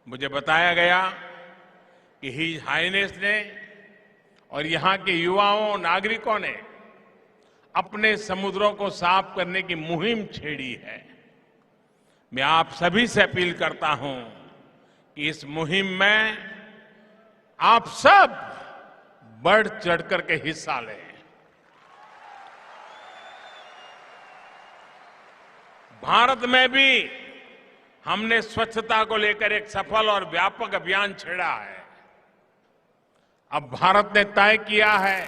मुझे बताया गया कि हिज हाइनेस ने और यहाँ के युवाओं नागरिकों ने अपने समुद्रों को साफ करने की मुहिम छेड़ी है। मैं आप सभी से अपील करता हूं कि इस मुहिम में आप सब बढ़ चढ़कर के हिस्सा लें। भारत में भी हमने स्वच्छता को लेकर एक सफल और व्यापक अभियान छेड़ा है। अब भारत ने तय किया है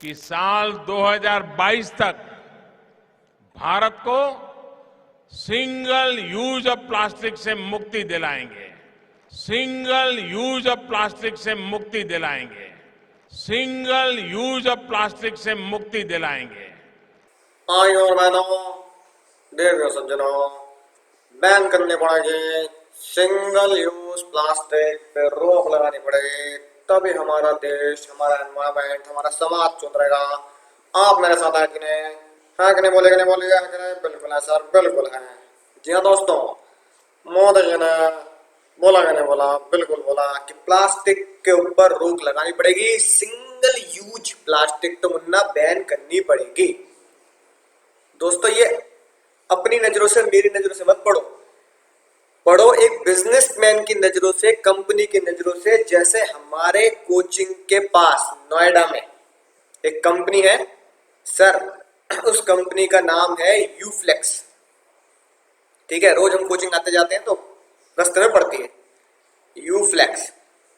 कि साल 2022 तक भारत को सिंगल यूज ऑफ प्लास्टिक से मुक्ति दिलाएंगे। सिंगल यूज ऑफ प्लास्टिक से मुक्ति दिलाएंगे। सिंगल यूज ऑफ प्लास्टिक से मुक्ति दिलाएंगे। भाई और बहनों, देवियों सज्जनों, बैन करनी पड़ेगी, सिंगल यूज प्लास्टिक पे रोक लगानी पड़ेगी, तभी हमारा देश, हमारा एनवायरमेंट, हमारा समाज सुधरेगा। आप मेरे साथ है कि नहीं? है कि नहीं? बोलेगा नहीं? बोलेगा है कि नहीं? बिल्कुल है सर, बिल्कुल है। जी हाँ दोस्तों, मोदी जी ने बोला कि नहीं बोला? बिल्कुल बोला कि प्लास्टिक के ऊपर रोक लगानी पड़ेगी, सिंगल यूज प्लास्टिक तो मुन्ना बैन करनी पड़ेगी। दोस्तों, ये अपनी नजरों से, मेरी नजरों से मत पढ़ो एक बिजनेसमैन की नजरों से, कंपनी की नजरों से। जैसे हमारे कोचिंग के पास नोएडा में एक कंपनी है सर, उस कंपनी का नाम है यूफ्लेक्स। ठीक है, रोज हम कोचिंग आते जाते हैं तो रास्ते में पड़ती है यूफ्लेक्स।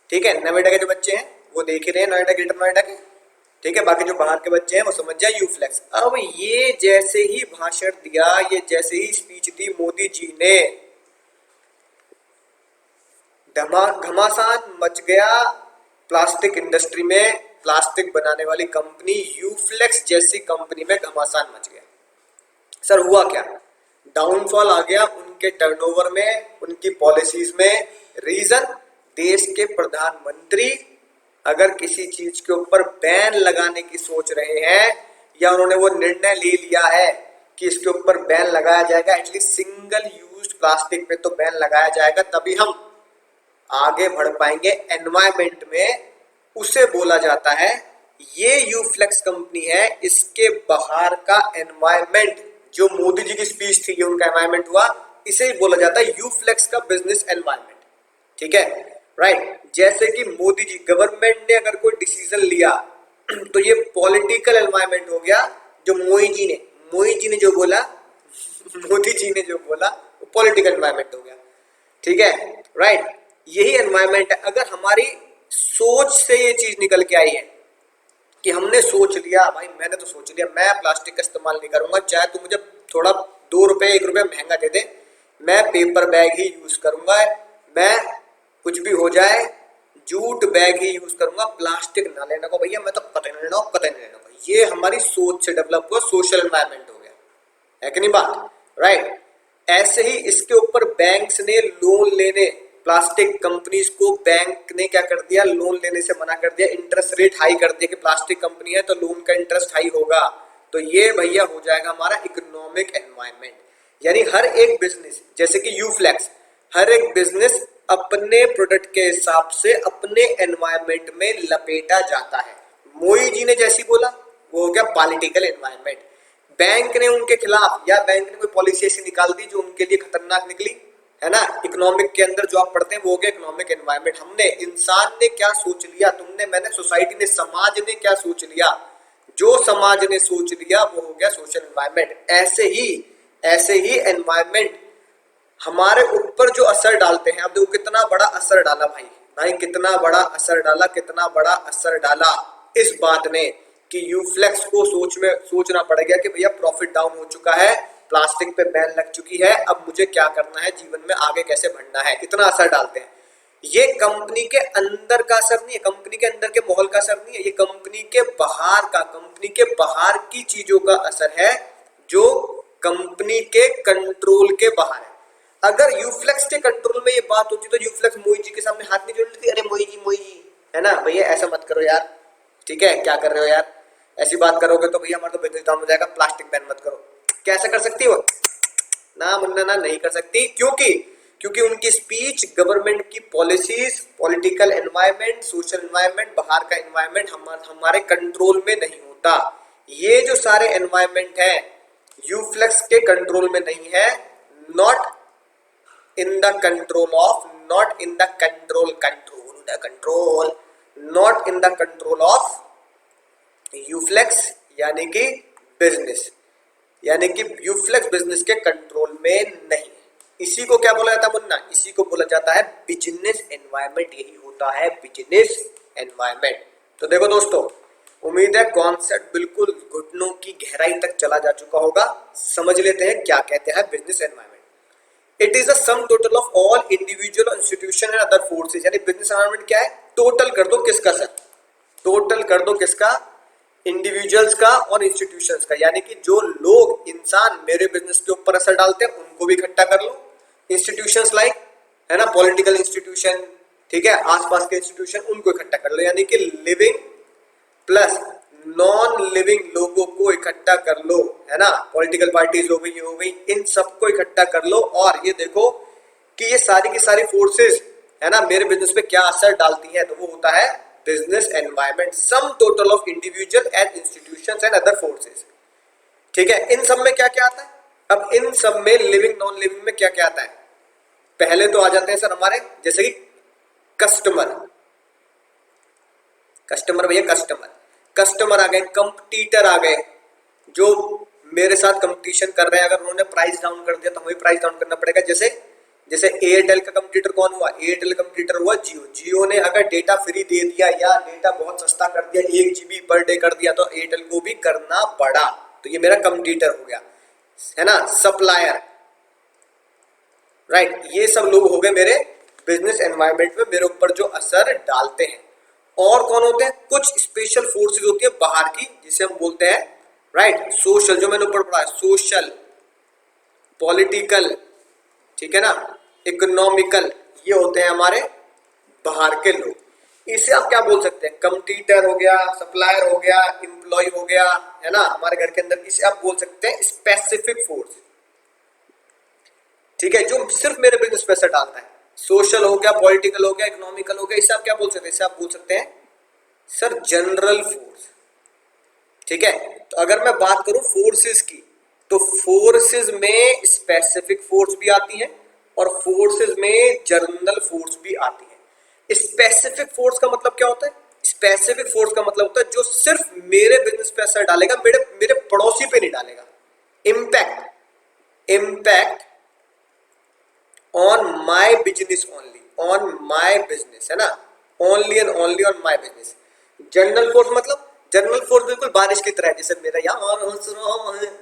ठीक है, नोएडा के जो बच्चे हैं वो देख ही रहे हैं, नोएडा ग्रेटर नोएडा के। ठीक है, बाकी जो बाहर के बच्चे हैं वो समझ जाए यूफ्लेक्स। अब ये जैसे ही भाषण दिया, ये जैसे ही स्पीच दी मोदी जी ने, घमासान मच गया प्लास्टिक इंडस्ट्री में। प्लास्टिक बनाने वाली कंपनी यूफ्लेक्स जैसी कंपनी में घमासान मच गया। सर हुआ क्या? डाउनफॉल आ गया उनके टर्नओवर में, उनकी पॉलिसीज में। रीजन, देश के प्रधानमंत्री अगर किसी चीज के ऊपर बैन लगाने की सोच रहे हैं, या उन्होंने वो निर्णय ले लिया है कि इसके ऊपर बैन लगाया जाएगा, एटलीस्ट सिंगल यूज प्लास्टिक पे तो बैन लगाया जाएगा, तभी हम आगे बढ़ पाएंगे एनवायरमेंट में। उसे बोला जाता है, ये यूफ्लेक्स कंपनी है, इसके बाहर का एनवायरमेंट, जो मोदी जी की स्पीच थी ये उनका एनवायरमेंट हुआ, इसे ही बोला जाता है यूफ्लेक्स का बिजनेस एनवायरमेंट। ठीक है, राइट। जैसे कि मोदी जी, गवर्नमेंट ने अगर कोई डिसीजन लिया तो ये पॉलिटिकल एनवायरमेंट हो गया। जो मोदी जी ने जो बोला मोदी जी ने जो बोला वो पॉलिटिकल एनवायरमेंट हो गया। ठीक है, राइट। यही एनवायरमेंट है। अगर हमारी सोच से ये चीज निकल के आई है कि हमने सोच लिया, भाई मैंने तो सोच लिया मैं प्लास्टिक का इस्तेमाल नहीं करूंगा, चाहे तू मुझे थोड़ा 2 रुपए 1 रुपए महंगा दे दे, मैं पेपर बैग ही यूज करूंगा, मैं कुछ भी हो जाए जूट बैग ही यूज करूंगा, प्लास्टिक ना लेने को भैया, मैं तो कतई नहीं लेना। ये हमारी सोच से डेवलप हुआ सोशल एनवायरमेंट हो गया, है कि नहीं बात? राइट। ऐसे ही इसके ऊपर बैंक्स ने लोन लेने, प्लास्टिक कंपनीज को बैंक ने क्या कर दिया, लोन लेने से मना कर दिया, इंटरेस्ट रेट हाई कर दिया कि प्लास्टिक कंपनी है तो लोन का इंटरेस्ट हाई होगा। तो ये भैया हो जाएगा हमारा इकोनॉमिक एनवायरमेंट। यानी हर एक बिजनेस, जैसे कि यूफ्लेक्स, हर एक बिजनेस अपने प्रोडक्ट के हिसाब से अपने एनवायरमेंट में लपेटा जाता है। मोदी जी ने जैसी बोला वो हो गया पॉलिटिकल एनवायरमेंट। बैंक ने उनके खिलाफ, या बैंक ने कोई पॉलिसी ऐसी निकाल दी जो उनके लिए खतरनाक निकली, है ना। इकोनॉमिक के अंदर जो आप पढ़ते हैं वो हो गया इकोनॉमिक एनवायरमेंट। हमने, इंसान ने क्या सोच लिया, तुमने, मैंने, सोसाइटी ने, समाज ने क्या सोच लिया, जो समाज ने सोच लिया वो हो गया सोशल एनवायरमेंट। ऐसे ही एनवायरमेंट हमारे ऊपर जो असर डालते हैं, अब देखो कितना बड़ा असर डाला भाई कितना बड़ा असर डाला इस बात ने कि यूफ्लेक्स को सोचना पड़ गया कि भैया प्रॉफिट डाउन हो चुका है, प्लास्टिक पे बैन लग चुकी है, अब मुझे क्या करना है, जीवन में आगे कैसे बढ़ना है। इतना असर डालते हैं। ये कंपनी के अंदर का असर नहीं है, कंपनी के अंदर के माहौल का असर नहीं है, ये कंपनी के बाहर का, कंपनी के बाहर की चीजों का असर है जो कंपनी के कंट्रोल के बाहर है। अगर यूफ्लेक्स के कंट्रोल में ये बात होती तो यूफ्लेक्स मोदी जी के सामने हाथ नहीं जोड़ लेती, अरे मोदी जी, है ना भैया ऐसा मत करो यार, ठीक है, क्या कर रहे हो यार, ऐसी बात करोगे तो भैया हमारा तो बिजनेस डाउन हो जाएगा, प्लास्टिक बैन मत करो। कैसे कर सकती हो? ना मुन्ना ना, नहीं कर सकती, क्योंकि क्योंकि उनकी स्पीच, गवर्नमेंट की policies, political environment, social environment, बाहर का एनवायरनमेंट हमारे कंट्रोल में नहीं होता। ये जो सारे एनवायरनमेंट है यूफ्लेक्स के कंट्रोल में नहीं है, not in the control of, not in the control, not in the control of Uflex, यानी कि बिजनेस, यानी कि यूफ्लेक्स बिजनेस के कंट्रोल में नहीं। इसी को क्या बोला जाता है मुन्ना? इसी को बोला जाता है बिजनेस एनवायरनमेंट। यही होता है बिजनेस एनवायरनमेंट। तो देखो दोस्तों, उम्मीद है कॉन्सेप्ट बिल्कुल घुटनों की गहराई तक चला जा चुका होगा। समझ लेते हैं क्या कहते हैं business environment. It is the sum total of all individual, institution and other forces. यानी बिजनेस एनवायरनमेंट क्या है? टोटल कर दो किसका सर? टोटल कर दो किसका? इंडिविजुअल्स का और इंस्टीट्यूशंस का। यानी कि जो लोग, इंसान मेरे बिजनेस के ऊपर असर डालते हैं उनको भी इकट्ठा कर लो। इंस्टीट्यूशंस लाइक, है ना, पॉलिटिकल इंस्टीट्यूशन, ठीक है, आसपास के इंस्टीट्यूशन, उनको इकट्ठा कर लो। यानी कि लिविंग प्लस नॉन लिविंग लोगों को इकट्ठा कर लो, है ना, पॉलिटिकल पार्टीज हो गई, ये हो गई, इन सबको इकट्ठा कर लो। और ये देखो कि ये सारी की सारी फोर्सेस, है ना, मेरे बिजनेस पे क्या असर डालती हैं। तो वो होता है business environment, sum total of individual and institutions and other forces. ठीक है, इन सब में क्या क्या आता है? अब इन सब में लिविंग, नॉन लिविंग में क्या क्या आता है? पहले तो आ जाते हैं सर हमारे, जैसे कि कस्टमर, कस्टमर भैया, कस्टमर आ गए, कंपटीटर आ गए, जो मेरे साथ कंपटीशन कर रहे हैं। अगर उन्होंने प्राइस डाउन कर दिया तो हमें प्राइस डाउन करना पड़ेगा। जैसे जैसे एयरटेल का कंपटीटर कौन हुआ? एयरटेल कंपटीटर हुआ जियो। जियो ने अगर डेटा फ्री दे दिया या डेटा बहुत सस्ता कर दिया, 1 GB पर डे कर दिया, तो एयरटेल को भी करना पड़ा। तो ये मेरा कंपटीटर हो गया, है ना। सप्लायर, राइट, ये सब लोग हो गए मेरे बिजनेस एनवायरनमेंट में मेरे ऊपर जो असर डालते हैं। और कौन होते हैं? कुछ स्पेशल फोर्सेस होती है बाहर की, जिसे हम बोलते हैं, राइट, सोशल, जो मैंने ऊपर पढ़ा है, सोशल, पॉलिटिकल, ठीक है ना, इकोनॉमिकल, ये होते हैं हमारे बाहर के लोग। इसे आप क्या बोल सकते हैं? कंपटीटर हो गया, सप्लायर हो गया, एम्प्लॉय हो गया, है ना, हमारे घर के अंदर। इसे आप बोल सकते हैं स्पेसिफिक फोर्स, ठीक है, जो सिर्फ मेरे बिजनेस पे असर डालता है। सोशल हो गया, पॉलिटिकल हो गया, इकोनॉमिकल हो गया, इसे आप क्या बोल सकते हैं? इसे आप बोल सकते हैं सर जनरल फोर्स। ठीक है, तो अगर मैं बात करूं फोर्सेस की, तो फोर्सेस में स्पेसिफिक फोर्स भी आती है और फोर्सेस में जनरल फोर्स भी आती है। स्पेसिफिक फोर्स का मतलब क्या होता है? स्पेसिफिक फोर्स का मतलब होता है जो सिर्फ मेरे बिजनेस पे असर डालेगा, मेरे पड़ोसी पे नहीं डालेगा। Impact on my business only, on my business, है ना, only and only on my business. General force मतलब, जनरल फोर्स बिल्कुल बारिश की तरह है, जैसे मेरा यार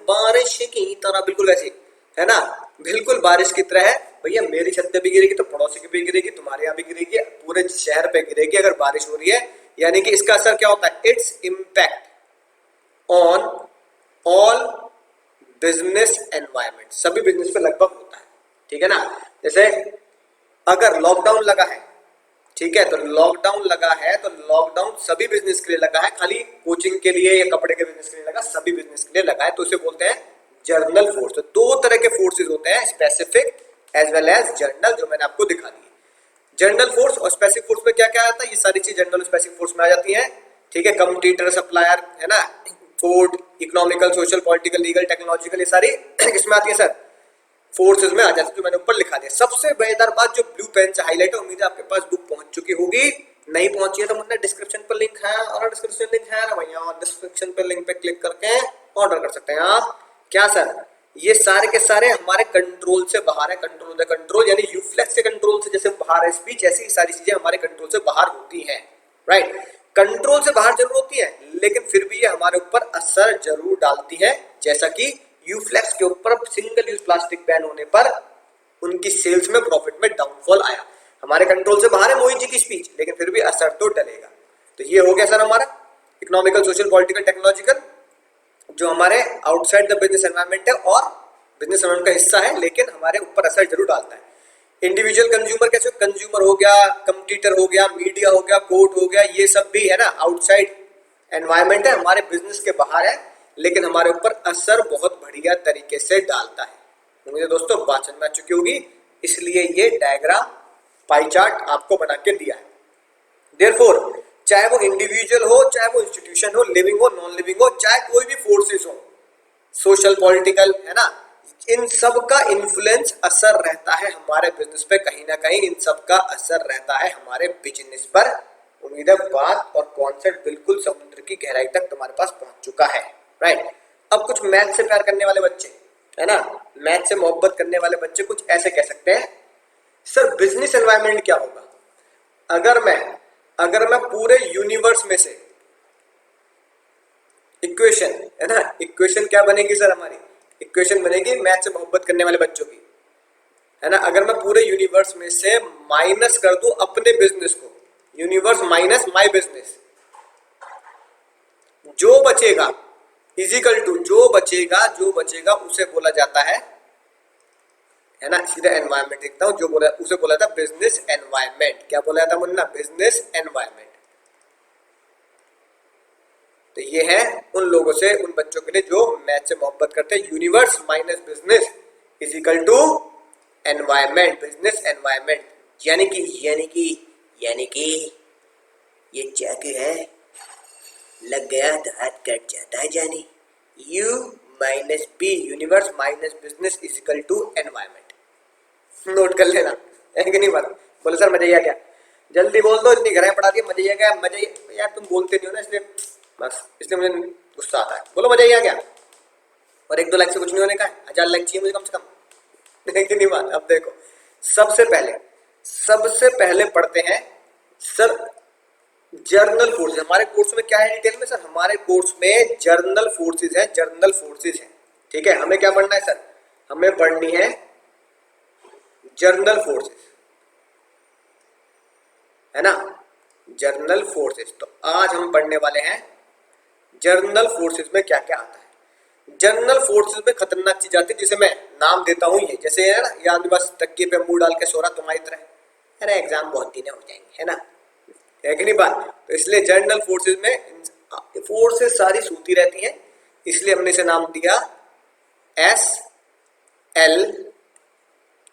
बारिश की तरह, बिल्कुल वैसे, है ना, बिल्कुल बारिश की तरह है भैया। मेरी छत पे भी गिरेगी तो पड़ोसी की भी गिरेगी, तुम्हारे यहाँ भी गिरेगी, पूरे शहर पे गिरेगी अगर बारिश हो रही है। यानी कि इसका असर क्या होता है? Its impact on all business environment, सभी बिजनेस पे लगभग होता है, ठीक है ना। जैसे अगर लॉकडाउन लगा है, ठीक है, तो लॉकडाउन लगा है तो लॉकडाउन सभी बिजनेस के लिए लगा है, खाली कोचिंग के लिए या कपड़े के बिजनेस के लिए लगा, सभी बिजनेस के लिए लगा है, तो उसे बोलते हैं जनरल फोर्स। तो दो तरह के फोर्सेस होते हैं, specific as well as general, जो मैंने आपको दिखा दी। जनरल फोर्स और स्पेसिफिक फोर्स में क्या क्या आता है? ये सारी चीज जनरल स्पेसिफिक फोर्स में आ जाती है, ठीक है। कंपटीटर, सप्लायर, है ना, Ford, economical, social, political, legal, technological, ये सारी किसमें आती है सर? फोर्सेस में आ जाती है, जो मैंने ऊपर लिखा दिया। सबसे बेहतर बात, जो ब्लू पेन से हाईलाइट है, उम्मीद है आपके पास बुक पहुंच चुकी होगी। नहीं पहुंची है तो मुझे डिस्क्रिप्शन पर लिंक है, और डिस्क्रिप्शन लिंक है ना भैया, और डिस्क्रिप्शन पर लिंक पे क्लिक करके ऑर्डर कर सकते हैं आप। क्या सर? ये सारे के सारे हमारे कंट्रोल से बाहर है। कंट्रोल द कंट्रोल, यानी यूफ्लेक्स के कंट्रोल से जैसे बाहर है स्पीच, ऐसी सारी चीजें हमारे कंट्रोल से बाहर होती हैं, राइट। कंट्रोल से बाहर जरूर होती है, लेकिन फिर भी ये हमारे ऊपर असर जरूर डालती है। जैसा कि यूफ्लेक्स के ऊपर सिंगल यूज प्लास्टिक बैन होने पर उनकी सेल्स में, प्रॉफिट में डाउनफॉल आया। हमारे कंट्रोल से बाहर है मोहित जी की स्पीच, लेकिन फिर भी असर तो डलेगा। तो ये हो गया सर हमारा इकोनॉमिकल, सोशल, पॉलिटिकल, टेक्नोलॉजिकल, जो हमारे आउटसाइड द बिजनेस एनवायरनमेंट है और बिजनेस एनवायरनमेंट का हिस्सा है, लेकिन हमारे ऊपर असर जरूर डालता है। इंडिविजुअल कंज्यूमर कैसे? कंज्यूमर हो गया, कंपटीटर हो गया, मीडिया हो गया, कोर्ट हो गया, ये सब भी है ना आउटसाइड एनवायरनमेंट है, हमारे बिजनेस के बाहर है, लेकिन हमारे ऊपर असर बहुत बढ़िया तरीके से डालता है। उम्मीद है दोस्तों बात समझ में आ चुकी होगी। इसलिए ये डायग्राम पाई चार्ट आपको बना के दिया है। देयरफॉर चाहे वो इंडिविजुअल हो, चाहे वो इंस्टीट्यूशन हो, लिविंग हो, नॉन लिविंग हो, चाहे कोई भी फोर्सेस हो, सोशल पॉलिटिकल, है ना, इन सब का इन्फ्लुएंस असर रहता है हमारे बिजनेस पे, कहीं ना कहीं इन सब का असर रहता है हमारे बिजनेस पर। उम्मीद है बात और कॉन्सेप्ट बिल्कुल समुद्र की गहराई तक तुम्हारे पास पहुंच चुका है, राइट। अब कुछ मैथ से प्यार करने वाले बच्चे, है ना, मैथ से मोहब्बत करने वाले बच्चे कुछ ऐसे कह सकते हैं, सर बिजनेस एनवायरनमेंट क्या होगा अगर मैं पूरे यूनिवर्स में से इक्वेशन, है ना, इक्वेशन क्या बनेगी सर, हमारी इक्वेशन बनेगी मैथ से मोहब्बत करने वाले बच्चों की, है ना, अगर मैं पूरे यूनिवर्स में से माइनस कर दूं अपने बिजनेस को, यूनिवर्स माइनस माय बिजनेस, जो बचेगा इजिकल टू जो बचेगा उसे बोला जाता है ना, सीधा एनवायरनमेंट देखता हूं, जो बोला उसे बोला था बिजनेस एनवायरनमेंट। क्या बोला था मुन्ना, बिजनेस एनवायरनमेंट। तो ये है उन लोगों से, उन बच्चों के लिए जो मैथ से मोहब्बत करते हैं, universe minus business is equal to environment, business environment. यानी कि ये चाकू है, लग गया तो हाथ कट जाता है जानी। U minus B, universe minus business is equal to environment. Note कर लेना, है कि नहीं बात। बोले सर मजा क्या, जल्दी बोल दो, इतनी घरें पढ़ा दी, मजा क्या, मजा यार तुम बोलते नहीं हो ना, इसलिए बस, इसलिए मुझे गुस्सा आता है। बोलो मजा क्या, और 1-2 लाख से कुछ नहीं होने का है, 1000 लाख चाहिए मुझे कम से कम, है कि नहीं बात। अब देखो सबसे पहले पढ़ते हैं सर जर्नल फोर्सेज। हमारे कोर्स में क्या है डिटेल में सर, हमारे कोर्स में जर्नल फोर्सेज है, ठीक है। हमें क्या पढ़ना है सर, हमें पढ़नी है जर्नल फोर्सेस, है ना, जर्नल फोर्सेस। तो आज हम पढ़ने वाले हैं जर्नल फोर्सेस में क्या क्या आता है। जर्नल फोर्सेस में खतरनाक चीज आती है, जिसे मैं नाम देता हूं, ये जैसे है ना, ये आदमी बस तकिए पे मुंह डाल के सो रहा तुम्हारी तरह, अरे एग्जाम बहुत दिन हो जाएंगे, है ना, है कि नहीं बात। तो इसलिए जर्नल फोर्सेस में फोर्सेस सारी सूती रहती हैं, इसलिए हमने इसे नाम दिया SL,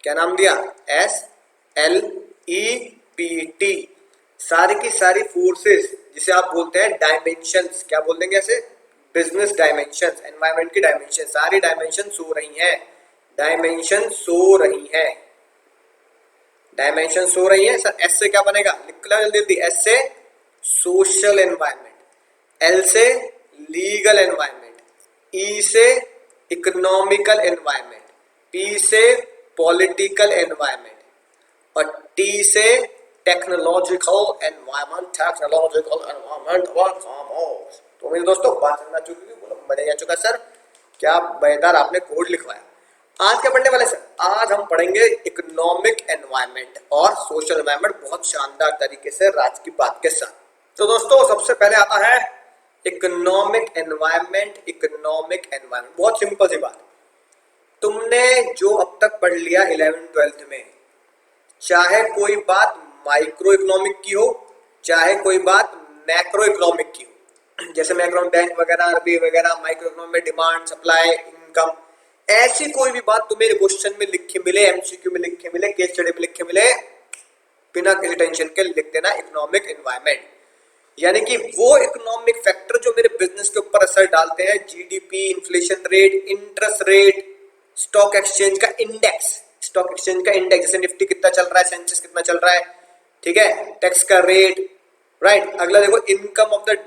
क्या नाम दिया, SLEPT। सारी की सारी फोर्सेस, जिसे आप बोलते हैं डायमेंशंस, क्या बोल देंगे ऐसे, बिजनेस डायमेंशंस, एनवायरनमेंट की डायमेंशन, सारी डायमेंशन सो रही हैं, डायमेंशन सो रही है सर। एस से क्या बनेगा, लिख लो जल्दी, एस से सोशल एनवायरनमेंट, एल से लीगल एनवायरनमेंट, ई से इकोनॉमिकल एनवायरनमेंट, पी से पॉलिटिकल एनवायरनमेंट, और टी से टेक्नोलॉजिकल एनवायरनमेंट। तो मेरे दोस्तों बात समझ चुकी, मजा आ चुका सर, क्या बेहतर आपने कोड लिखवाया। आज क्या पढ़ने वाले सर, आज हम पढ़ेंगे इकोनॉमिक एनवायरनमेंट और सोशल एनवायरनमेंट, बहुत शानदार तरीके से राज की बात के साथ। तो दोस्तों सबसे पहले आता है इकोनॉमिक एनवायरनमेंट। बहुत सिंपल सी बात, तुमने जो अब तक पढ़ लिया 11th-12th में, चाहे कोई बात माइक्रो इकोनॉमिक की हो, चाहे कोई बात मैक्रो इकोनॉमिक की हो, जैसे मैक्रो बैंक वगैरह, आरबीआई वगैरह, माइक्रो इकोनॉमिक में डिमांड, सप्लाई, इनकम, ऐसी कोई भी बात तुम्हें क्वेश्चन में लिख के मिले, एमसीक्यू में लिख के मिले, केस स्टडी में लिख के मिले, बिना किसी टेंशन के लिख देना इकोनॉमिक एनवायरनमेंट। यानी कि वो इकोनॉमिक फैक्टर जो मेरे बिजनेस के ऊपर असर डालते हैं, GDP, inflation rate, interest rate, stock exchange का इंडेक्स, जैसे निफ्टी कितना चल रहा है, सेंसेक्स कितना चल रहा है, ठीक है, टैक्स का रेट, राइट। अगला देखो इनकम ऑफ द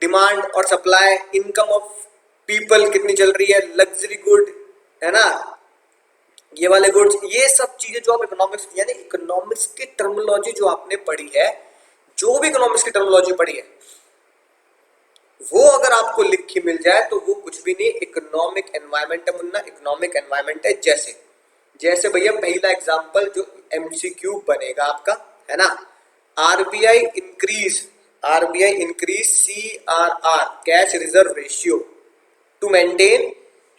डिमांड और सप्लाई, इनकम ऑफ पीपल कितनी चल रही है, लग्जरी गुड, है ना, ये वाले गुड्स, ये सब चीजें जो आप इकोनॉमिक्स, यानी इकोनॉमिक्स की टर्मिनोलॉजी जो आपने पढ़ी है, जो भी इकोनॉमिक्स की टर्मिनोलॉजी पढ़ी है, वो अगर आपको लिख के मिल जाए तो वो कुछ भी नहीं इकोनॉमिक एनवायरनमेंट है मुन्ना, इकोनॉमिक एनवायरनमेंट है। जैसे भैया पहला एग्जांपल जो एमसीक्यू बनेगा आपका, है ना, RBI increase CRR, cash reserve ratio, to maintain,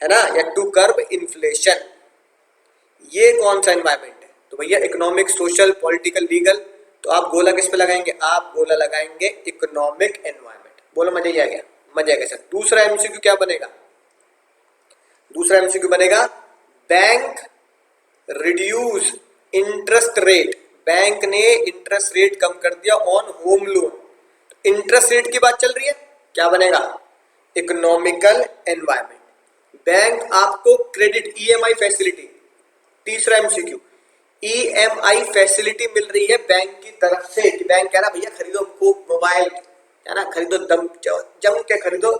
है ना, या टू कर्ब इन्फ्लेशन। ये कौन सा एनवायरनमेंट है, तो भैया इकोनॉमिक, सोशल, पॉलिटिकल, लीगल। तो आप गोला किस पे लगाएंगे, आप गोला लगाएंगे इकोनॉमिक एनवायरनमेंट। बोलो मजा ही आ गया, मजा आ गया सर। दूसरा एमसीक्यू क्या बनेगा, bank reduce interest rate, bank ने इंटरेस्ट रेट कम कर दिया on home loan. Interest rate की बात चल रही है, क्या बनेगा? Economical environment. बैंक आपको क्रेडिट ईएमआई फैसिलिटी, तीसरा एमसीक्यू, ईएमआई फैसिलिटी मिल रही है बैंक की तरफ से कि बैंक कह रहा भैया खरीदो हमको मोबाइल, है ना, खरीदो जम के खरीदो,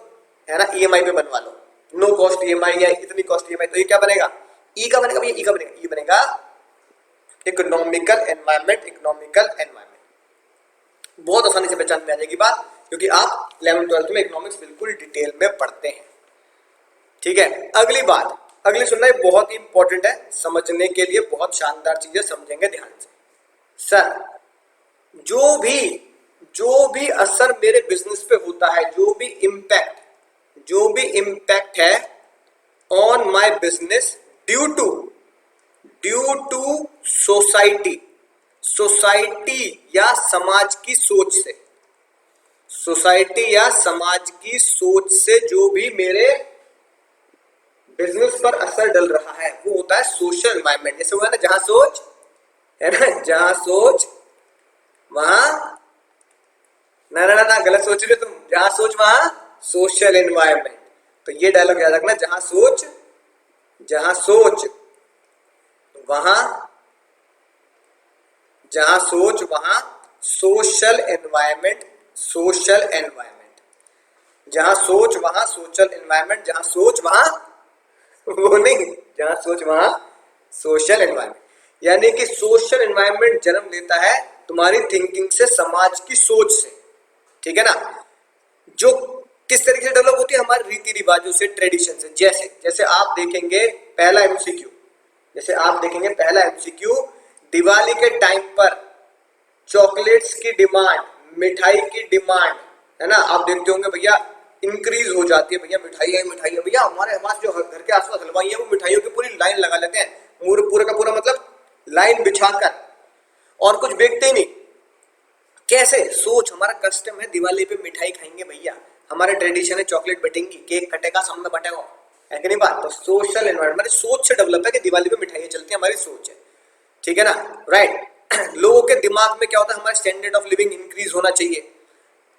है ना, ईएमआई पे बनवा लो, नो कॉस्ट ईएमआई या इतनी कॉस्ट ईएमआई। तो ये क्या बनेगा? ई का बनेगा भैया, ई का बनेगा, ई बनेगा इकोनॉमिकल एनवायरमेंट। इकोनॉमिकल एनवायरमेंट बहुत आसानी से पहचान में आ जाएगी बात, क्योंकि आप 11th-12th में इकोनॉमिक्स बिल्कुल डिटेल में पढ़ते हैं। ठीक है, अगली बात, अगली सुनना, ये बहुत ही इंपॉर्टेंट है, समझने के लिए बहुत शानदार चीजें, समझेंगे ध्यान से। सर जो भी असर मेरे बिजनेस पे होता है, जो भी इम्पैक्ट है on my business due to society या समाज की सोच से, जो भी मेरे बिजनेस पर असर डल रहा है वो होता है सोशल एनवायरनमेंट। जैसे हुआ ना, जहां सोच है ना, जहां सोच वहां ना गलत सोच रहे हो तुम, जहां सोच वहां सोशल एनवायरनमेंट। तो ये डायलॉग याद रखना, जहां सोच वहां सोशल एनवायरनमेंट। जहां सोच वहां सोशल एनवायरनमेंट, जहां सोच वहां वो नहीं, जहां सोच वहां सोशल एनवायरनमेंट। यानी कि सोशल एनवायरनमेंट जन्म लेता है तुम्हारी थिंकिंग से, समाज की सोच से। ठीक है ना, जो किस तरीके से डेवलप होती है? हमारे रीति रिवाजों से, ट्रेडिशन से। जैसे आप देखेंगे पहला एमसीक्यू, दिवाली के टाइम पर चॉकलेट्स की डिमांड, मिठाई की डिमांड, है ना, आप देखते होंगे भैया इंक्रीज हो जाती है, भैया मिठाई है भैया। हमारे पास जो घर के आसपास हलवाई है वो मिठाइयों की पूरी लाइन लगा लेते हैं, पूरा का पूरा मतलब लाइन बिछाकर, और कुछ बेचते ही नहीं। कैसे? सोच, हमारा कस्टम है दिवाली पे मिठाई खाएंगे भैया, हमारे ट्रेडिशन है चॉकलेट बटेंगी, केक कटेगा, सामने बटेगा, है कि नहीं बात? तो सोशल एनवायरनमेंट सोच से डेवलप है कि दिवाली पे मिठाइयां चलती है, हमारी सोच है। ठीक है ना, राइट। लोगों के दिमाग में क्या होता है? हमारा स्टैंडर्ड ऑफ लिविंग इंक्रीज होना चाहिए,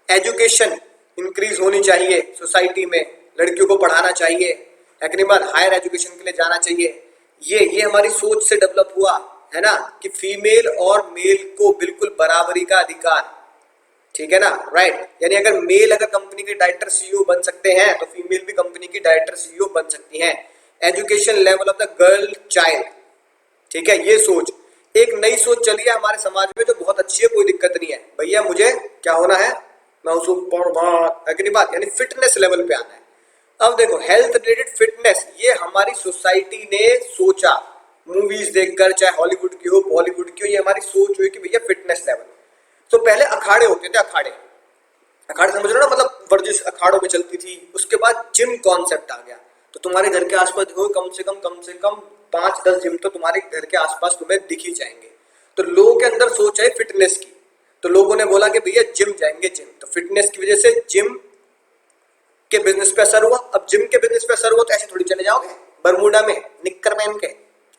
एजुकेशन इंक्रीज होनी चाहिए, सोसाइटी में लड़कियों को पढ़ाना चाहिए, है कि नहीं बात? हायर एजुकेशन के लिए जाना चाहिए। ये हमारी सोच से डेवलप हुआ, है ना, कि फीमेल और मेल को बिल्कुल बराबरी का अधिकार। ठीक है ना, राइट। यानी अगर कंपनी के डायरेक्टर सीईओ बन सकते हैं तो फीमेल भी कंपनी की डायरेक्टर सीईओ बन सकती हैं। Education level of the girl child, ठीक है, ये सोच, एक नई सोच चली है हमारे समाज में जो बहुत अच्छी है, कोई दिक्कत नहीं है भैया, मुझे क्या होना है, मैं उसको पढ़ बात, यानी फिटनेस लेवल पे आना है। अब देखो, हेल्थ रिलेटेड फिटनेस, ये हमारी सोसाइटी ने सोचा, मूवीज देखकर, चाहे हॉलीवुड की हो बॉलीवुड की हो, ये हमारी सोच हुई कि भैया फिटनेस लेवल। तो पहले अखाड़े होते थे, अखाड़े समझ रहे हो ना, मतलब वर्जिश अखाड़ों में चलती थी। उसके बाद जिम कॉन्सेप्ट आ गया, तो तुम्हारे घर के आसपास देखो कम से कम 5-10 जिम तो तुम्हारे घर के आसपास तुम्हें दिख ही जाएंगे। तो लोगों के अंदर सोच है फिटनेस की, तो लोगों ने बोला कि भैया जिम जाएंगे, जिम। तो फिटनेस की वजह से जिम के बिजनेस पे असर हुआ। अब जिम के बिजनेस पे असर हुआ तो ऐसे थोड़ी चले जाओगे बरमूडा में निक्कर पहन के,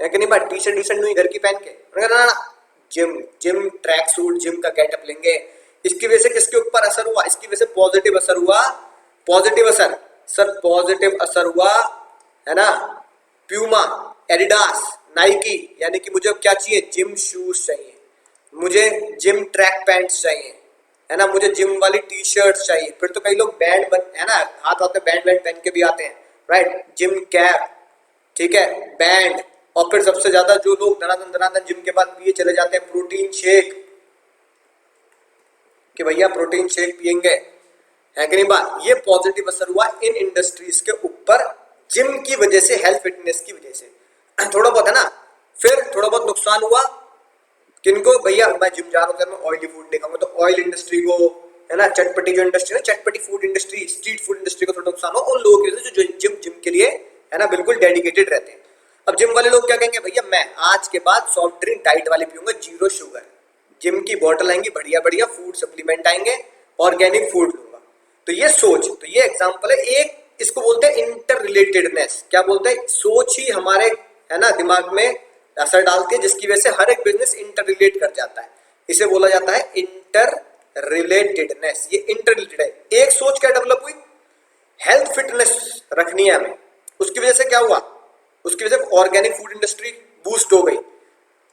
है कि नहीं बात, टी शर्ट नहीं घर की पहन के, ना, जिम ट्रैक सूट, जिम का गेटअप लेंगे। इसकी वजह से किसके ऊपर असर हुआ? इसकी वजह से पॉजिटिव असर हुआ, पॉजिटिव असर हुआ, है ना, प्यूमा, एडिडास, नाइकी, यानी कि मुझे क्या चाहिए, जिम शूज चाहिए, मुझे जिम ट्रैक पैंट्स चाहिए, है ना, मुझे जिम वाली टी शर्ट चाहिए। फिर तो कई लोग बैंड, है ना, हाथ में बैंड पहन के भी आते हैं, राइट, जिम कैप, ठीक है, बैंड। और फिर सबसे ज्यादा जो लोग धनाधन जिम के बाद पिए चले जाते हैं प्रोटीन शेक, कि भैया प्रोटीन शेक पियेंगे, है कि नहीं बात। ये पॉजिटिव असर हुआ इन इंडस्ट्रीज के ऊपर जिम की वजह से, हेल्थ फिटनेस की वजह से, थोड़ा बहुत, है ना। फिर थोड़ा बहुत नुकसान हुआ किनको, भैया मैं जिम जा रहा हूँ, मैं ऑयली फूड नहीं खाऊंगा, तो ऑयल इंडस्ट्री को, है ना, चटपटी जो इंडस्ट्री है, चटपटी food industry, street food industry को थोड़ा नुकसान हो उन लोगों की वजह से जो जिम के लिए, है ना, बिल्कुल डेडिकेटेड रहते हैं। अब जिम वाले लोग क्या कहेंगे, भैया मैं आज के बाद सॉफ्ट ड्रिंक डाइट वाली पीऊंगा, 0 शुगर, जिम की बोतल आएंगी, बढ़िया फूड सप्लीमेंट आएंगे, ऑर्गेनिक फूड लूंगा। तो ये सोच, तो ये एग्जांपल है एक, इसको बोलते हैं इंटर रिलेटेडनेस। क्या बोलते हैं? सोच ही हमारे, है ना, दिमाग में असर डालती है, जिसकी वजह से हर एक बिजनेस इंटर रिलेट कर जाता है। इसे बोला जाता है इंटर रिलेटेडनेस। ये इंटर रिलेटेड है। एक सोच क्या डेवलप हुई, हेल्थ फिटनेस रखनी है हमें, उसकी वजह से क्या हुआ, उसकी वजह से ऑर्गेनिक फूड इंडस्ट्री बूस्ट हो गई,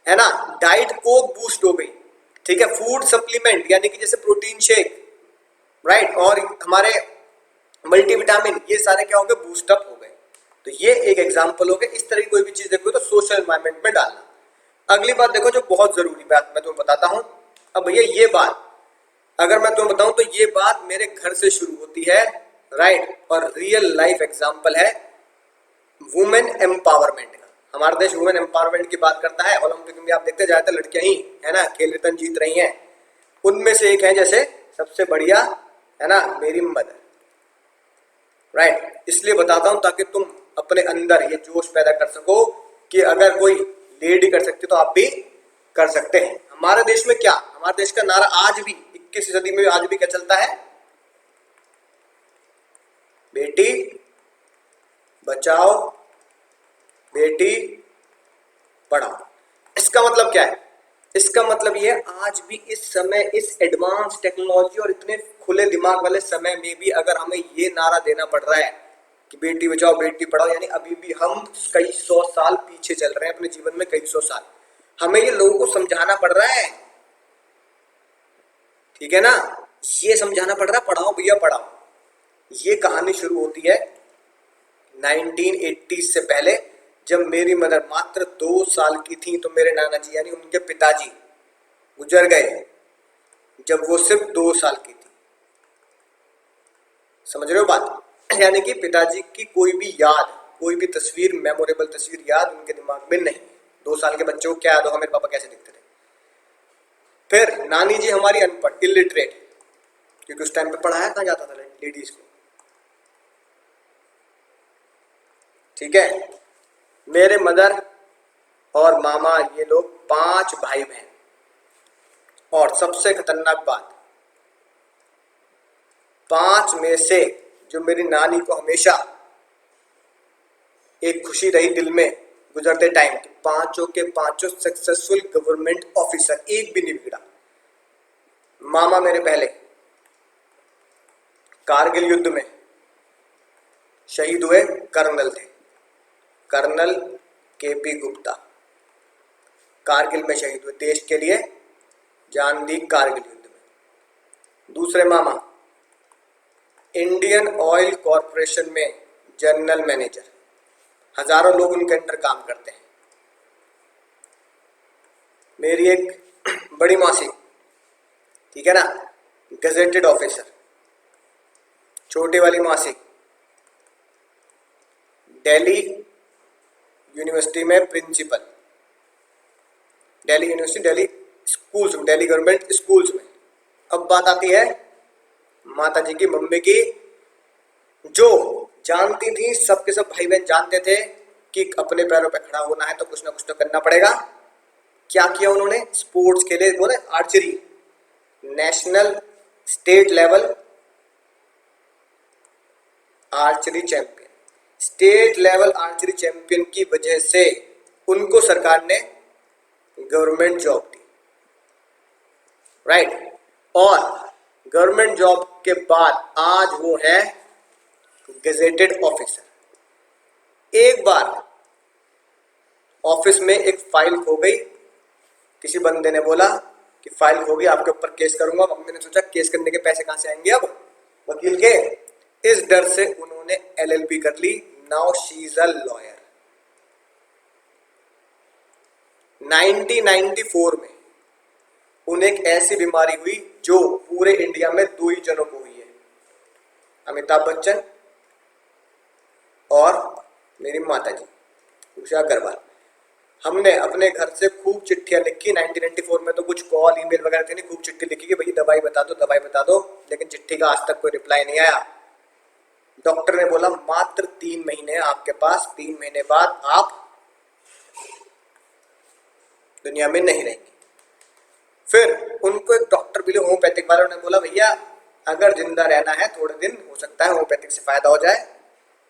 है ना, डाइट कोक बूस्ट हो गई, ठीक है, फूड सप्लीमेंट यानी कि जैसे प्रोटीन शेक, राइट, और हमारे मल्टीविटामिन, ये सारे क्या हो गए, बूस्ट अप हो गए। तो ये एक एग्जांपल हो गया। इस तरह की कोई भी चीज देखो तो सोशल एनवायरनमेंट में डालना। अगली बात देखो जो बहुत जरूरी बात मैं तुम्हें बताता हूं। अब भैया ये बात अगर मैं तुम्हें बताऊं तो ये बात मेरे घर से शुरू होती है, राइट, और रियल लाइफ एग्जांपल है वुमेन एम्पावरमेंट का। हमारा देश वुमेन एम्पावरमेंट की बात करता है। ओलंपिक में आप देखते ज्यादातर लड़कियां ही है ना खेल रत्न जीत रही हैं। उनमें से एक है जैसे सबसे बढ़िया, है ना, मेरी मदर, राइट। इसलिए बताता हूं ताकि तुम अपने अंदर ये जोश पैदा कर सको कि अगर कोई लेडी कर सकती तो आप भी कर सकते हैं। हमारे देश में क्या, हमारे देश का नारा आज भी 21वीं सदी में आज भी क्या चलता है, बेटी बचाओ बेटी पढ़ाओ। इसका मतलब क्या है, इसका मतलब ये आज भी इस समय, इस एडवांस टेक्नोलॉजी और इतने खुले दिमाग वाले समय में भी अगर हमें ये नारा देना पड़ रहा है कि बेटी बचाओ बेटी पढ़ाओ, यानी अभी भी हम कई सौ साल पीछे चल रहे हैं अपने जीवन में, कई सौ साल हमें ये लोगों को समझाना पड़ रहा है, ठीक है ना, ये समझाना पड़ रहा है पढ़ाओ भैया पढ़ाओ। ये कहानी शुरू होती है 1980 से पहले, जब मेरी मदर मात्र 2 साल की थी तो मेरे नाना जी यानी उनके पिताजी गुजर गए जब वो सिर्फ 2 साल की थी। समझ रहे हो बात, यानी कि पिताजी की कोई भी याद, कोई भी तस्वीर, मेमोरेबल तस्वीर याद उनके दिमाग में नहीं। 2 साल के बच्चों को क्या याद होगा मेरे पापा कैसे दिखते थे। फिर नानी जी हमारी अनपढ़, इलिटरेट, क्योंकि उस टाइम पे पढ़ाया कहाँ जाता था लेडीज को, ठीक है। मेरे मदर और मामा ये लोग 5 भाई बहन, और सबसे खतरनाक बात 5 में से जो मेरी नानी को हमेशा एक खुशी रही दिल में गुजरते टाइम कि 5 के 5 सक्सेसफुल गवर्नमेंट ऑफिसर, एक भी नहीं बिगड़ा। मामा मेरे पहले कारगिल युद्ध में शहीद हुए, कर्नल थे, कर्नल केपी गुप्ता कारगिल में शहीद हुए, देश के लिए जान दी कारगिल युद्ध में। दूसरे मामा इंडियन ऑयल कॉरपोरेशन में जनरल मैनेजर, हजारों लोग उनके अंडर काम करते हैं। मेरी एक बड़ी मौसी, ठीक है ना, गजेटेड ऑफिसर। छोटी वाली मौसी दिल्ली यूनिवर्सिटी में principal, Delhi university, Delhi schools में, दिल्ली गवर्नमेंट स्कूल्स में। अब बात आती है माता जी की मम्मी की, जो जानती थी, सबके सब भाई बहन जानते थे कि अपने पैरों पे खड़ा होना है तो कुछ ना कुछ तो करना पड़ेगा। क्या किया उन्होंने, स्पोर्ट्स खेले, वो ना archery, national state level archery champion, state level archery champion की वजह से उनको सरकार ने गवर्नमेंट जॉब दी, राइट। और गवर्नमेंट जॉब के बाद आज वो है गजेटेड ऑफिसर। एक बार ऑफिस में एक फाइल खो गई, किसी बंदे ने बोला कि फाइल खो गई, आपके ऊपर केस करूंगा। मम्मी ने सोचा केस करने के पैसे कहां से आएंगे अब वकील के, इस डर से उन्होंने LLB कर ली। Now she is a lawyer. 1994 में उन्हें एक ऐसी बीमारी हुई जो पूरे इंडिया में 2 ही जनों को हुई है, अमिताभ बच्चन और मेरी माता जी उषा अग्रवाल। हमने अपने घर से खूब चिट्ठियां लिखी 1994 में, तो कुछ कॉल ईमेल वगैरह थे नहीं, खूब चिट्ठी लिखी कि भाई दवाई बता दो दवाई बता दो, लेकिन चिट्ठी का आज तक कोई रिप्लाई नहीं आया। डॉक्टर ने बोला मात्र 3 महीने आपके पास, 3 महीने बाद आप दुनिया में नहीं रहेंगे। फिर उनको एक डॉक्टर मिले होम्योपैथिक वाले, उन्होंने बोला भैया अगर जिंदा रहना है थोड़े दिन, हो सकता है होम्योपैथिक से फायदा हो जाए,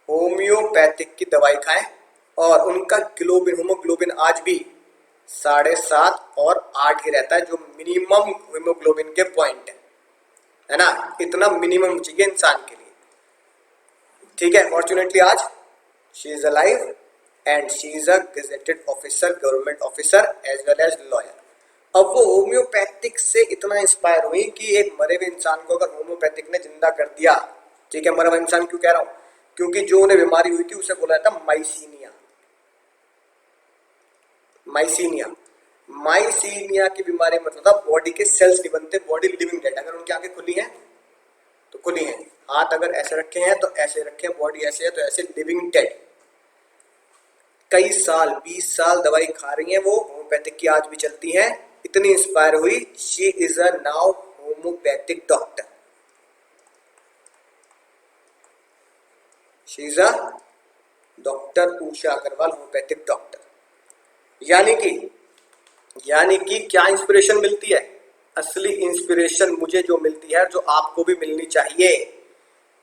होम्योपैथिक की दवाई खाएं। और उनका ग्लोबिन, होमोग्लोबिन आज भी 7.5 और 8 ही रहता है, जो मिनिमम हीमोग्लोबिन के पॉइंट है ना, इतना मिनिमम चाहिए इंसान के लिए। ठीक है, फॉर्चुनेटली आज she is alive and she is a gazetted officer, government officer as well as lawyer. अब वो होम्योपैथिक से इतना इंस्पायर हुई कि एक मरे हुए इंसान को अगर होम्योपैथिक ने जिंदा कर दिया, ठीक है, मरा हुआ इंसान क्यों कह रहा हूं, क्योंकि जो उन्हें बीमारी हुई थी उसे बोला था माइसीनिया। माइसीनिया माइसीनिया की बीमारी मतलब था बॉडी के सेल्स नहीं बनते, बॉडी लिविंग डेड। अगर उनकी आंखें खुली हैं तो खुली हैं, हाथ अगर ऐसे रखे हैं तो ऐसे रखे हैं, बॉडी ऐसे है तो ऐसे, लिविंग डेड। कई साल 20 साल दवाई खा रही हैं वो, होम्योपैथिक की आज भी चलती है। इतनी इंस्पायर हुई, she is a now homeopathic doctor. She is a doctor Usha Agrawal, homeopathic doctor. यानी कि क्या इंस्पिरेशन मिलती है? असली इंस्पिरेशन मुझे जो मिलती है, जो आपको भी मिलनी चाहिए,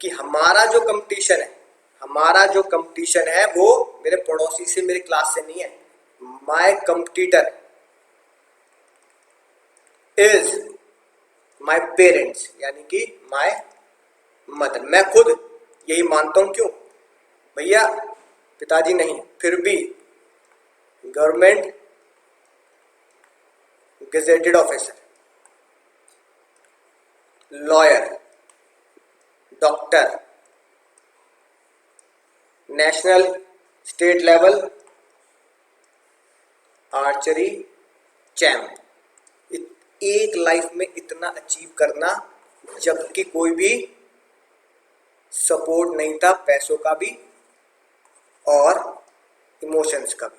कि हमारा जो कंपटीशन है वो मेरे पड़ोसी से, मेरे क्लास से नहीं है। My competitor is my parents, यानी कि माय मदर। मैं खुद यही मानता हूं। क्यों भैया? पिताजी नहीं, फिर भी government gazetted officer, lawyer, doctor, national state level archery champ, एक लाइफ में इतना अचीव करना, जबकि कोई भी सपोर्ट नहीं था, पैसों का भी और इमोशंस का भी।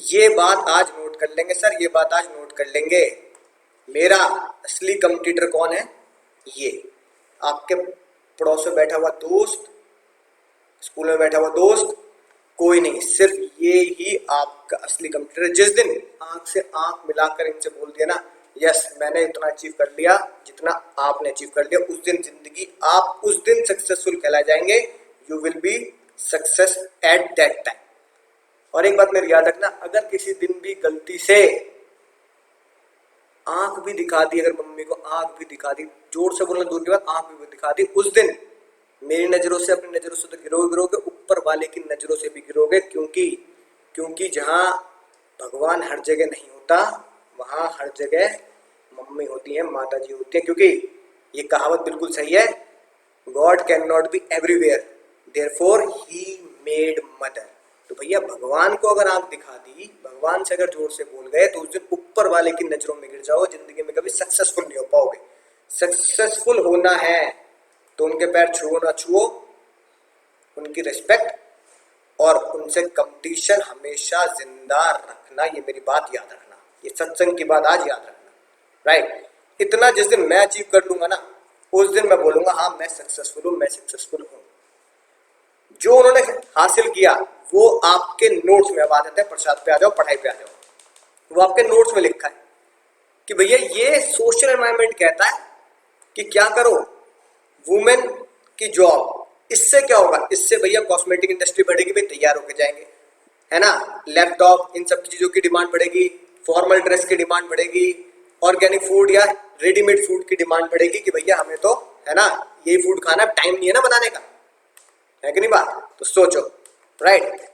ये बात आज नोट कर लेंगे सर, ये बात आज नोट कर लेंगे। मेरा असली कंपटीटर कौन है? ये आपके पड़ोस में बैठा हुआ दोस्त, स्कूल में बैठा हुआ दोस्त, कोई नहीं, सिर्फ ये ही आपका असली कंपटीटर है। जिस दिन आंख से आंख मिलाकर इनसे बोल दिया ना, यस मैंने इतना अचीव कर लिया जितना आपने अचीव कर लिया, उस दिन जिंदगी, आप उस दिन सक्सेसफुल कहला जाएंगे। You will be success at that time. और एक बात मेरी याद रखना, अगर किसी दिन भी गलती से आंख भी दिखा दी, अगर मम्मी को आंख भी दिखा दी, जोर से बोलना दूर की बात, आंख भी दिखा दी, उस दिन मेरी नजरों से, अपनी नजरों से तो गिरोगे, ऊपर वाले की नजरों से भी गिरोगे। क्योंकि जहां भगवान हर जगह नहीं होता, वहां हर जगह मम्मी होती है, माता जी होती है। क्योंकि ये कहावत बिल्कुल सही है, God can not be everywhere, therefore he made mother. तो भैया भगवान को अगर आंख दिखा दी, भगवान से अगर जोर से बोल गए, तो उस दिन ऊपर वाले की नजरों में गिर जाओ, जिंदगी में कभी सक्सेसफुल नहीं हो पाओगे। सक्सेसफुल होना है तो उनके पैर छुओ ना छुओ, उनकी रिस्पेक्ट और उनसे कंपटीशन हमेशा जिंदा रखना। ये मेरी बात याद रखना, ये सत्संग की बात आज याद रखना, राइट। इतना जिस दिन मैं अचीव कर लूंगा ना, उस दिन मैं बोलूंगा हाँ मैं सक्सेसफुल हूं, मैं सक्सेसफुल हूं। जो उन्होंने हासिल किया वो आपके नोट्स में, अब आ जाते हैं प्रसाद पे आ जाओ, पढ़ाई पे आ जाओ। वो आपके नोट्स में लिखा है कि भैया ये सोशल एनवायरनमेंट कहता है कि क्या करो, वुमेन की जॉब। इससे क्या होगा? इससे भैया कॉस्मेटिक इंडस्ट्री बढ़ेगी, भाई तैयार होके जाएंगे, है ना, लैपटॉप, इन सब चीजों की डिमांड बढ़ेगी, फॉर्मल ड्रेस की डिमांड बढ़ेगी, ऑर्गेनिक फूड या रेडीमेड फूड की डिमांड बढ़ेगी कि भैया हमें तो, है ना, यही फूड खाना, टाइम नहीं है ना बनाने का, है कि नहीं बात? तो सोचो, राइट।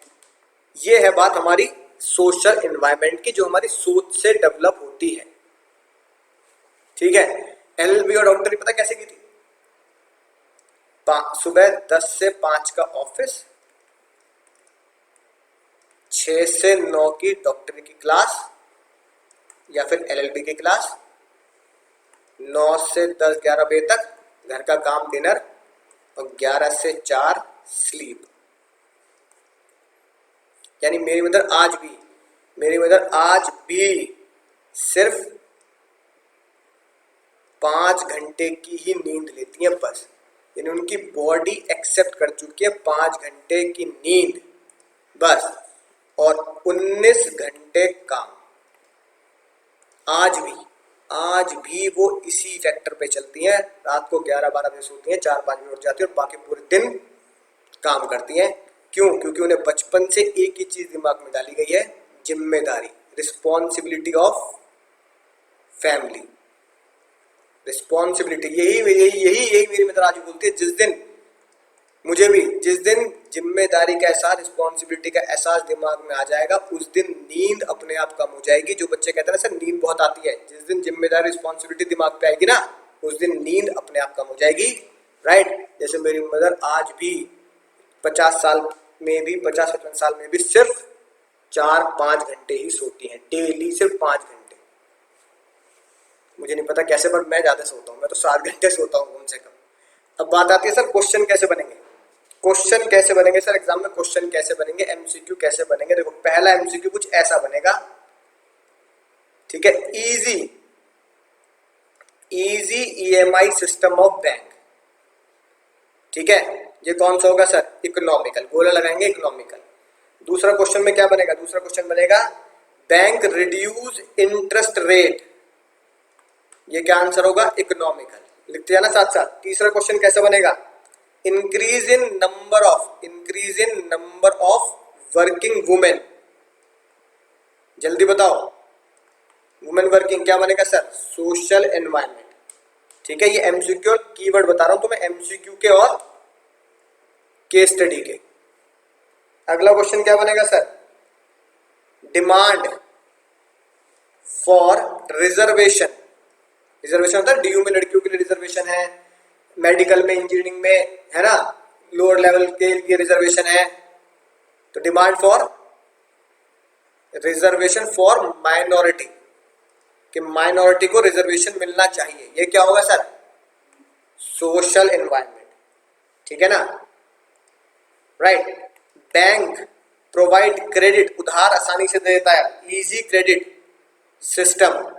ये है बात हमारी सोशल एनवायरनमेंट की, जो हमारी सोच से डेवलप होती है। ठीक है, एलएलबी और डॉक्टरी पता कैसे की थी? सुबह 10 से 5 का ऑफिस, 6 से 9 की डॉक्टरी की क्लास या फिर एलएलबी की क्लास, 9 से 10 11 बजे तक घर का काम, डिनर, और 11 से 4 स्लीप। यानी मेरी मदर आज भी सिर्फ 5 घंटे की ही नींद लेती है बस। यानी उनकी बॉडी एक्सेप्ट कर चुकी है 5 घंटे की नींद बस, और 19 घंटे काम। आज भी वो इसी फैक्टर पे चलती हैं। रात को 11-12 बजे सोती हैं, 4-5 बजे उठ जाती है और बाकी पूरे दिन काम करती हैं। क्यों? क्योंकि उन्हें बचपन से एक ही चीज दिमाग में डाली गई है, जिम्मेदारी, रिस्पॉन्सिबिलिटी ऑफ फैमिली, रिस्पॉन्सिबिलिटी। यही यही यही यही मेरी मदर आज बोलती है, जिस दिन जिम्मेदारी का एहसास, रिस्पॉन्सिबिलिटी का एहसास दिमाग में आ जाएगा, उस दिन नींद अपने आप कम हो जाएगी। जो बच्चे कहते हैं ना सर नींद बहुत आती है, जिस दिन जिम्मेदारी, रिस्पॉन्सिबिलिटी दिमाग पे आएगी ना, उस दिन नींद अपने आप कम हो जाएगी, राइट। जैसे मेरी मदर आज भी 50 साल में भी, 50-55 साल में भी सिर्फ 4-5 घंटे ही सोती हैं डेली, सिर्फ 5 घंटे। मुझे नहीं पता कैसे, पर मैं ज्यादा सोता हूँ, मैं तो 7 घंटे सोता हूँ कम से कम। अब बात आती है सर क्वेश्चन कैसे बनेंगे। क्वेश्चन कैसे बनेंगे सर एग्जाम में, क्वेश्चन कैसे बनेंगे, एमसीक्यू कैसे बनेंगे। देखो पहला एमसीक्यू कुछ ऐसा बनेगा, ठीक है, easy EMI system of bank, ठीक है। ये कौन सा होगा सर, इकोनॉमिकल, गोला लगाएंगे इकोनॉमिकल। दूसरा क्वेश्चन में क्या बनेगा, दूसरा क्वेश्चन बनेगा बैंक रिड्यूस इंटरेस्ट रेट, ये क्या आंसर होगा, इकोनॉमिकल, लिखते जाना साथ साथ। तीसरा क्वेश्चन कैसा बनेगा, increase in number of working women, जल्दी बताओ, वुमेन वर्किंग क्या बनेगा सर, सोशल एनवायरनमेंट, ठीक है। ये एमसीक्यू और कीवर्ड बता रहा हूं तुम्हें, एमसीक्यू के और केस स्टडी के। अगला क्वेश्चन क्या बनेगा sir, demand for reservation, reservation होता है डीयू में लड़कियों के लिए रिजर्वेशन है, मेडिकल में, इंजीनियरिंग में, है ना, लोअर लेवल के लिए रिजर्वेशन है। तो demand for reservation for minority, कि माइनॉरिटी को रिजर्वेशन मिलना चाहिए, ये क्या होगा सर, सोशल एनवायरनमेंट, ठीक है ना, राइट। बैंक प्रोवाइड क्रेडिट, उधार आसानी से दे देता है, इजी क्रेडिट सिस्टम,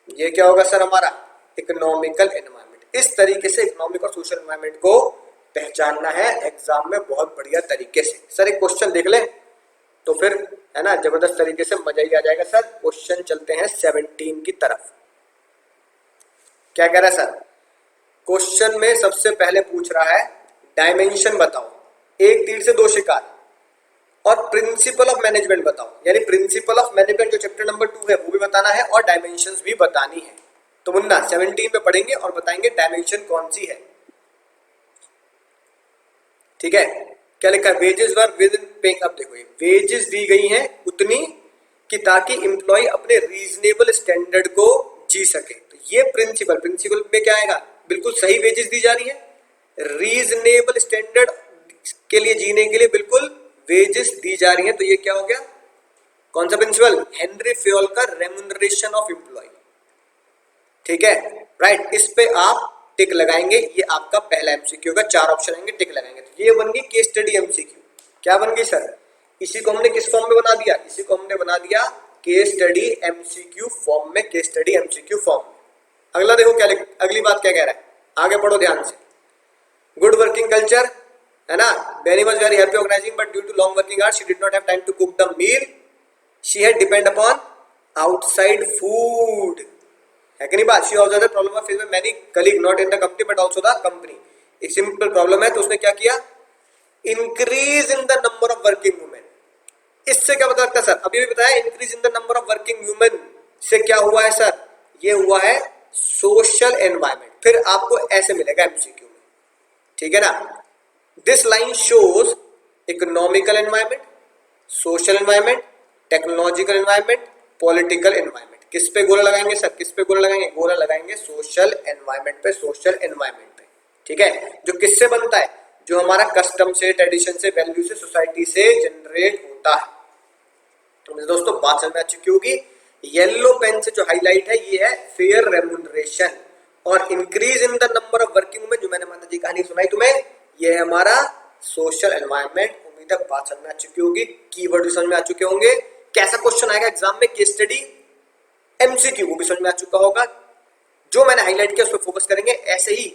ये क्या होगा सर हमारा, इकोनॉमिकल एनवायरनमेंट। इस तरीके से इकोनॉमिक और सोशल एनवायरनमेंट को पहचानना है एग्जाम में बहुत बढ़िया तरीके से। सर एक क्वेश्चन देख लें तो फिर है ना जबरदस्त तरीके से मजा ही आ जाएगा। सर क्वेश्चन चलते हैं 17 की तरफ। क्या कह रहा है सर, क्वेश्चन में सबसे पहले पूछ रहा है डायमेंशन बताओ, एक तीर से दो शिकार, और प्रिंसिपल ऑफ मैनेजमेंट बताओ, यानी प्रिंसिपल ऑफ मैनेजमेंट जो चैप्टर नंबर 2 है वो भी बताना है और डायमेंशंस भी बतानी है। तो मुन्ना 17 में पढ़ेंगे और बताएंगे डायमेंशन कौन सी है, ठीक है। क्या लिखा है, वेजेस वर विद इन पे। अब देखो ये वेजेस दी गई हैं उतनी कि ताकि एम्प्लॉय अपने रीजनेबल स्टैंडर्ड को जी सके। तो ये प्रिंसिपल में क्या आएगा, बिल्कुल सही वेजेस दी जा रही है, रीजनेबल स्टैंडर्ड के लिए जीने के लिए बिल्कुल वेजेस दी जा रही है। तो ये क्या हो गया, कौन सा प्रिंसिपल, हेनरी फ्योल का रेम्यूनरेशन ऑफ एम्प्लॉय, ठीक है, राइट। इस पे आप टिक लगाएंगे, ये आपका पहला एमसीक्यू का 4 ऑप्शन आएंगे, टिक लगाएंगे। तो ये बन गई केस स्टडी एमसीक्यू। क्या बन गई सर, इसी को हमने किस फॉर्म में बना दिया, इसी को हमने बना दिया केस स्टडी एमसीक्यू फॉर्म में, केस स्टडी एमसीक्यू फॉर्म में। अगला देखो क्या अगली बात क्या कह रहा है, आगे पढ़ो ध्यान से। गुड वर्किंग कल्चर, है ना, Benny was very happy organizing but due to long working hours she did not have time to cook the meal, she had depend upon outside food, है कि नहीं बात। She also had a problem of faced by many colleagues not in the company but also the company, एक simple problem है। तो उसने क्या किया, increase in the number of working women. इससे क्या पता लगता है सर, अभी भी बताया, increase in the number of working women से क्या हुआ है सर, ये हुआ है सोशल एनवायरनमेंट। फिर आपको ऐसे मिलेगा एमसीक्यू में, ठीक है ना। This line shows economical environment, social environment, technological environment, political environment. किस पे गोला लगाएंगे सर, किस पे गोला लगाएंगे, गोला लगाएंगे सोशल एनवायरनमेंट पे, सोशल एनवायरनमेंट पे, ठीक है। जो किससे बनता है, जो हमारा कस्टम से, ट्रेडिशन से, वैल्यू से, सोसाइटी से जनरेट होता है। तो दोस्तों बात समझ में आ चुकी होगी। येलो पेन से जो हाईलाइट है ये है फेयर रेम्यूनरेशन और increase in the number of working women, जो मैंने माता जी कहानी सुनाई तुम्हें, ये है हमारा सोशल एनवायरनमेंट। उम्मीद है बात समझ में आ चुकी होगी, कीवर्ड भी समझ में आ चुके होंगे, कैसा क्वेश्चन आएगा एग्जाम में, केस स्टडी एमसीक्यू वो भी समझ में आ चुका होगा। जो मैंने हाईलाइट किया उस पर फोकस करेंगे। ऐसे ही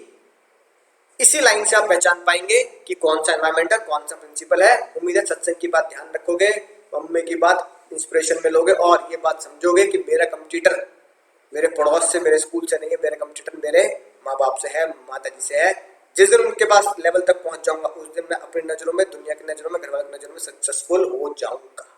इसी लाइन से आप पहचान पाएंगे कि कौन सा एनवायरनमेंट है, कौन सा प्रिंसिपल है। उम्मीद है सत्संग की बात ध्यान रखोगे, मम्मी की बात इंस्पिरेशन में लोगे और ये बात समझोगे कि मेरा कंप्यूटर मेरे पड़ोस से, मेरे स्कूल से नहीं है, मेरा कंप्यूटर मेरे माँ बाप से है, माता जी से है, जिस दिन उनके पास लेवल तक पहुंच जाऊंगा उस दिन मैं अपनी नजरों में, दुनिया की नजरों में, घर वालों की नजरों में सक्सेसफुल हो जाऊंगा।